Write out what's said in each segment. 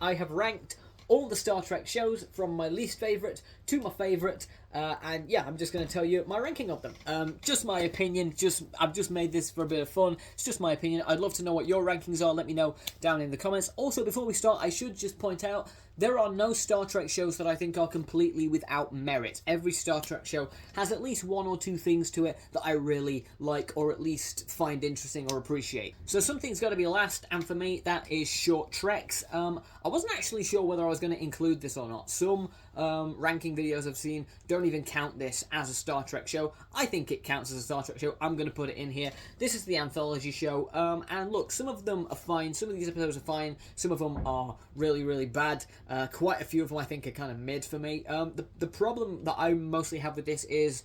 I have ranked all the Star Trek shows from my least favourite to my favourite, and yeah, I'm just going to tell you my ranking of them. Just my opinion. I've just made this for a bit of fun. It's just my opinion. I'd love to know what your rankings are. Let me know down in the comments. Also, before we start, I should just point out there are no Star Trek shows that I think are completely without merit. Every Star Trek show has at least one or two things to it that I really like, or at least find interesting or appreciate. So something's got to be last, and for me, that is short treks. I wasn't actually sure whether I was going to include this or not. Some ranking videos I've seen don't even count this as a Star Trek show. I think it counts as a Star Trek show. I'm going to put it in here. This is the anthology show, and look, some of them are fine. Some of these episodes are fine. Some of them are really, really bad. Quite a few of them I think are kind of mid for me. The problem that I mostly have with this is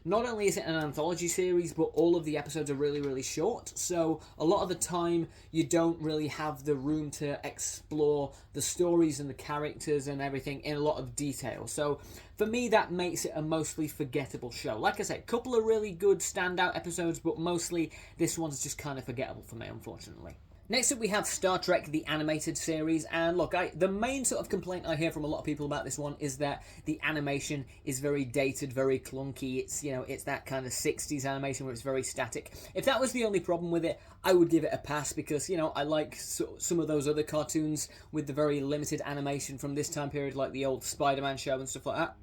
not only is it an anthology series, but all of the episodes are really, really short. So a lot of the time, you don't really have the room to explore the stories and the characters and everything in a lot of detail. So for me, that makes it a mostly forgettable show. Like I said, a couple of really good standout episodes, but mostly this one's just kind of forgettable for me, unfortunately. Next up, we have Star Trek, the animated series, and look, the main sort of complaint I hear from a lot of people about this one is that the animation is very dated, very clunky. It's, it's that kind of 60s animation where it's very static. If that was the only problem with it, I would give it a pass because, I like some of those other cartoons with the very limited animation from this time period, like the old Spider-Man show and stuff like that.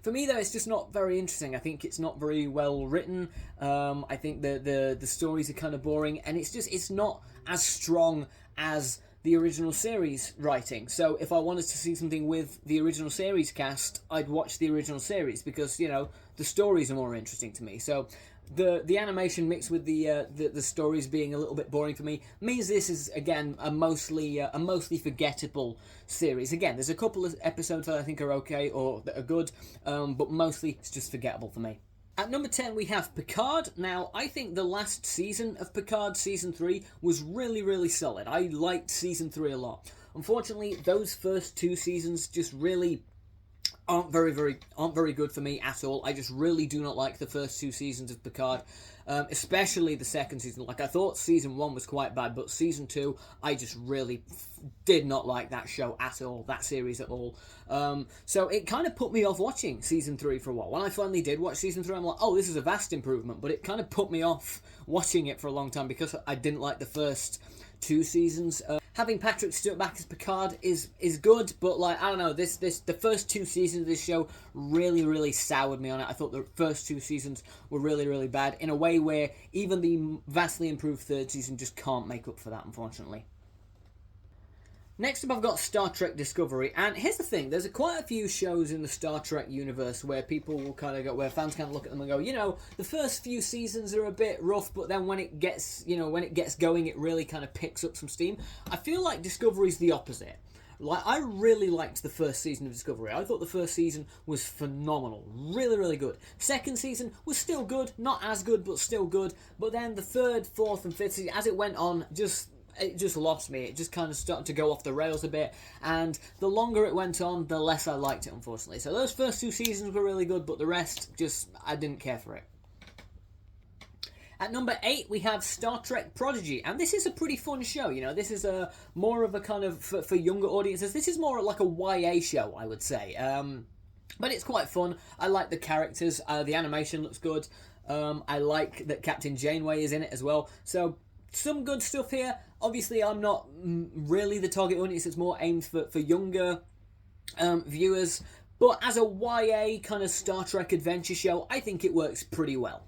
For me, though, it's just not very interesting. I think it's not very well written. I think the stories are kind of boring, and it's not as strong as the original series writing. So if I wanted to see something with the original series cast, I'd watch the original series because, the stories are more interesting to me. So the animation mixed with the stories being a little bit boring for me means this is, again, a mostly forgettable series. Again, there's a couple of episodes that I think are okay or that are good, but mostly it's just forgettable for me. At number 10, we have Picard. Now, I think the last season of Picard, Season 3, was really, really solid. I liked Season 3 a lot. Unfortunately, those first two seasons just really aren't very good for me at all. I just really do not like the first two seasons of Picard, especially the second season. Like, I thought Season 1 was quite bad, but Season 2, I just really did not like that show at all, that series at all. So it kind of put me off watching Season 3 for a while. When I finally did watch Season 3, I'm like, oh, this is a vast improvement, but it kind of put me off watching it for a long time because I didn't like the first two seasons. Having Patrick Stewart back as Picard is good, but I don't know, the first two seasons of this show really, really soured me on it. I thought the first two seasons were really, really bad in a way where even the vastly improved third season just can't make up for that, unfortunately. Next up, I've got Star Trek Discovery, and here's the thing: there's quite a few shows in the Star Trek universe where people will kind of go, where fans kind of look at them and go, the first few seasons are a bit rough, but then when it gets going, it really kind of picks up some steam. I feel like Discovery's the opposite. I really liked the first season of Discovery. I thought the first season was phenomenal. Really, really good. Second season was still good. Not as good, but still good. But then the third, fourth, and fifth season, as it went on, it just lost me. It just kind of started to go off the rails a bit, and the longer it went on, the less I liked it, unfortunately. So those first two seasons were really good, but the rest, I didn't care for it. At number 8, we have Star Trek Prodigy, and this is a pretty fun show. This is more of a kind of, for younger audiences, this is more like a YA show, I would say. But it's quite fun. I like the characters. The animation looks good. I like that Captain Janeway is in it as well. So some good stuff here. Obviously, I'm not really the target audience. It's more aimed for younger viewers. But as a YA kind of Star Trek adventure show, I think it works pretty well.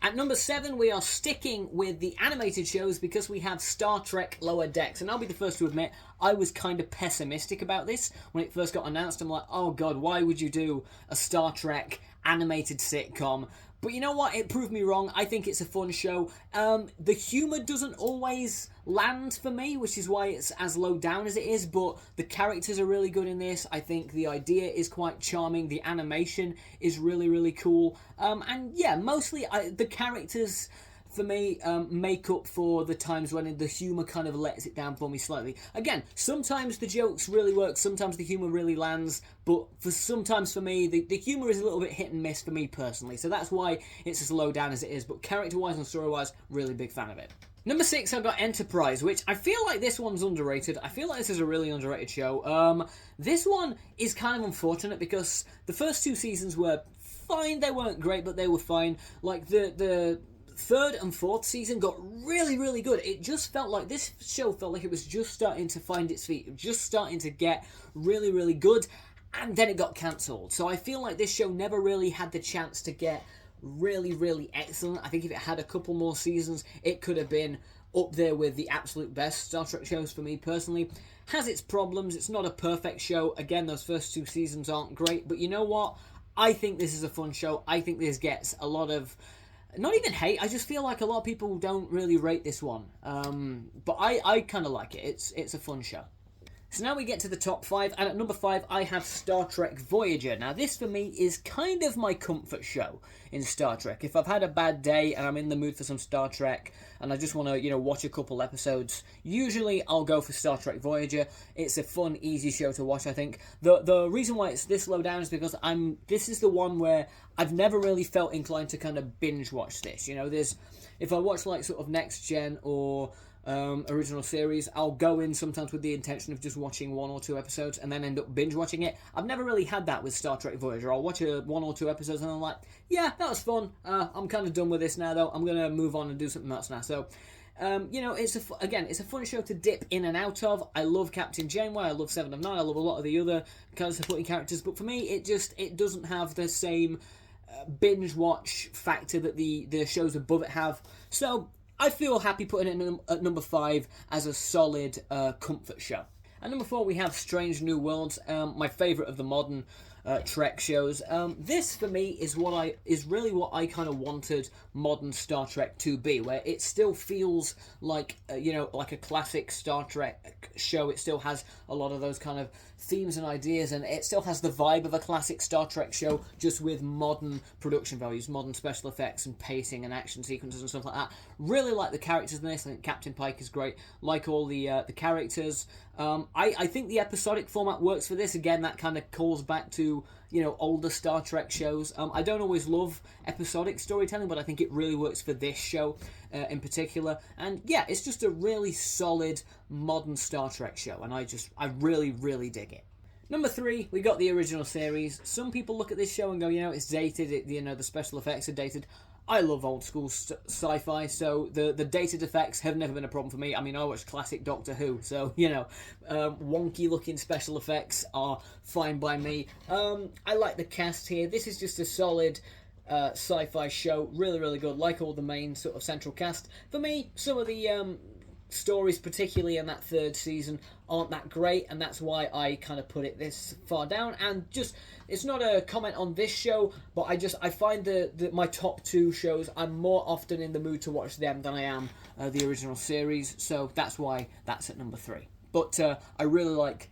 At number 7, we are sticking with the animated shows because we have Star Trek Lower Decks. And I'll be the first to admit, I was kind of pessimistic about this when it first got announced. I'm like, oh god, why would you do a Star Trek animated sitcom? But you know what? It proved me wrong. I think it's a fun show. The humour doesn't always land for me, which is why it's as low down as it is, but the characters are really good in this. I think the idea is quite charming. The animation is really, really cool. And yeah, mostly the characters, for me, make up for the times when the humour kind of lets it down for me slightly. Again, sometimes the jokes really work, sometimes the humour really lands, but sometimes for me, the humour is a little bit hit and miss for me personally, so that's why it's as low down as it is, but character-wise and story-wise, really big fan of it. Number 6, I've got Enterprise, which I feel like this one's underrated. I feel like this is a really underrated show. This one is kind of unfortunate because the first 2 seasons were fine. They weren't great, but they were fine. Like, the third and fourth season got really, really good. It just felt like this show felt like it was just starting to find its feet, just starting to get really, really good, and then it got cancelled. So I feel like this show never really had the chance to get really, really excellent. I think if it had a couple more seasons, it could have been up there with the absolute best Star Trek shows for me personally. Has its problems. It's not a perfect show. Again, those first 2 seasons aren't great, but you know what? I think this is a fun show. I think this gets a lot of, not even hate, I just feel like a lot of people don't really rate this one. But I kind of like it. It's a fun show. So now we get to the top 5, and at number 5 I have Star Trek Voyager. Now this for me is kind of my comfort show in Star Trek. If I've had a bad day and I'm in the mood for some Star Trek and I just want to, watch a couple episodes, usually I'll go for Star Trek Voyager. It's a fun, easy show to watch, I think. The reason why it's this low down is because this is the one where I've never really felt inclined to kind of binge watch this. If I watch like sort of Next Gen or original series, I'll go in sometimes with the intention of just watching 1 or 2 episodes and then end up binge watching it. I've never really had that with Star Trek Voyager. I'll watch 1 or 2 episodes and I'm like, yeah, that was fun. I'm kind of done with this now though. I'm going to move on and do something else now. So it's a fun show to dip in and out of. I love Captain Janeway, I love Seven of Nine, I love a lot of the other kind of supporting characters, but for me it doesn't have the same binge watch factor that the shows above it have. So I feel happy putting it at number 5 as a solid comfort show. At number 4 we have Strange New Worlds, my favourite of the modern Trek shows. This for me is really what I kind of wanted modern Star Trek to be, where it still feels like like a classic Star Trek show. It still has a lot of those kind of themes and ideas, and it still has the vibe of a classic Star Trek show, just with modern production values, modern special effects and pacing and action sequences and stuff like that. Really like the characters in this. I think Captain Pike is great. Like all the characters. I think the episodic format works for this. Again, that kind of calls back to older Star Trek shows. I don't always love episodic storytelling, but I think it really works for this show in particular. And yeah, it's just a really solid modern Star Trek show, and I really, really dig it. Number 3, we got the original series. Some people look at this show and go, it's dated. The special effects are dated. I love old school sci-fi, so the dated effects have never been a problem for me. I mean, I watch classic Doctor Who, so wonky looking special effects are fine by me. I like the cast here. This is just a solid sci-fi show, really, really good. Like all the main sort of central cast. For me, some of the stories, particularly in that 3rd season, aren't that great, and that's why I kind of put it this far down. And just, it's not a comment on this show, but I find that my top 2 shows, I'm more often in the mood to watch them than I am the original series, so that's why that's at number 3. But I really like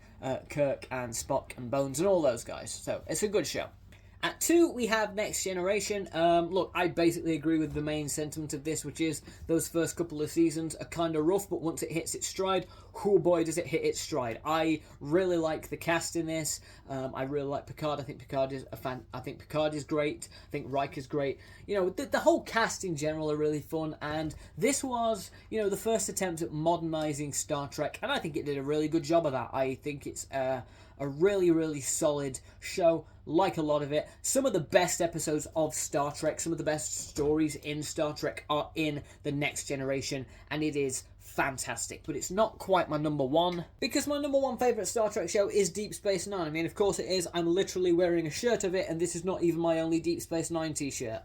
Kirk and Spock and Bones and all those guys, so it's a good show. At 2, we have Next Generation. Look, I basically agree with the main sentiment of this, which is those first couple of seasons are kind of rough, but once it hits its stride, oh boy, does it hit its stride. I really like the cast in this. I really like Picard. I think Picard is great. I think Riker's great. The whole cast in general are really fun, and this was, the first attempt at modernising Star Trek, and I think it did a really good job of that. I think it's a really, really solid show. Like a lot of it. Some of the best episodes of Star Trek, some of the best stories in Star Trek are in The Next Generation, and it is fantastic. But it's not quite my number 1, because my number 1 favourite Star Trek show is Deep Space Nine. I mean, of course it is. I'm literally wearing a shirt of it, and this is not even my only Deep Space Nine t-shirt.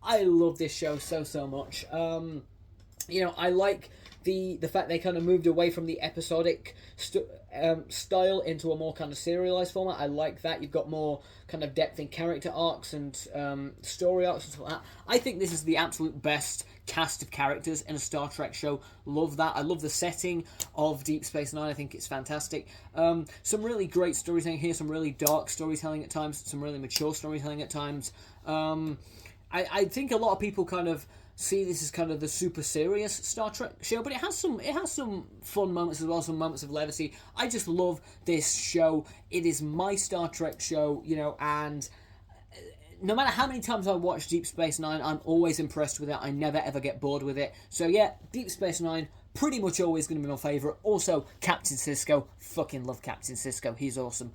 I love this show so much. I like the fact they kind of moved away from the episodic style into a more kind of serialized format. I like that. You've got more kind of depth in character arcs and story arcs and stuff like that. I think this is the absolute best cast of characters in a Star Trek show. Love that. I love the setting of Deep Space Nine. I think it's fantastic. Some really great storytelling here, some really dark storytelling at times, some really mature storytelling at times. I think a lot of people kind of see this as kind of the super serious Star Trek show, but it has some fun moments as well, some moments of levity. I just love this show. It is my Star Trek show, and no matter how many times I watch Deep Space Nine, I'm always impressed with it. I never ever get bored with it. So yeah, Deep Space Nine, pretty much always going to be my favourite. Also, Captain Sisko. Fucking love Captain Sisko. He's awesome.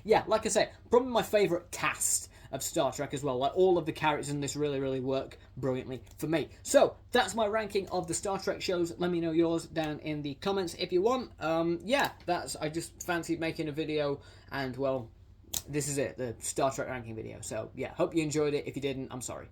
Yeah, like I say, probably my favourite cast of Star Trek as well. Like, all of the characters in this really, really work brilliantly for me. So, that's my ranking of the Star Trek shows. Let me know yours down in the comments if you want. Yeah, I just fancied making a video, and, well, this is it, the Star Trek ranking video. So, yeah, hope you enjoyed it. If you didn't, I'm sorry.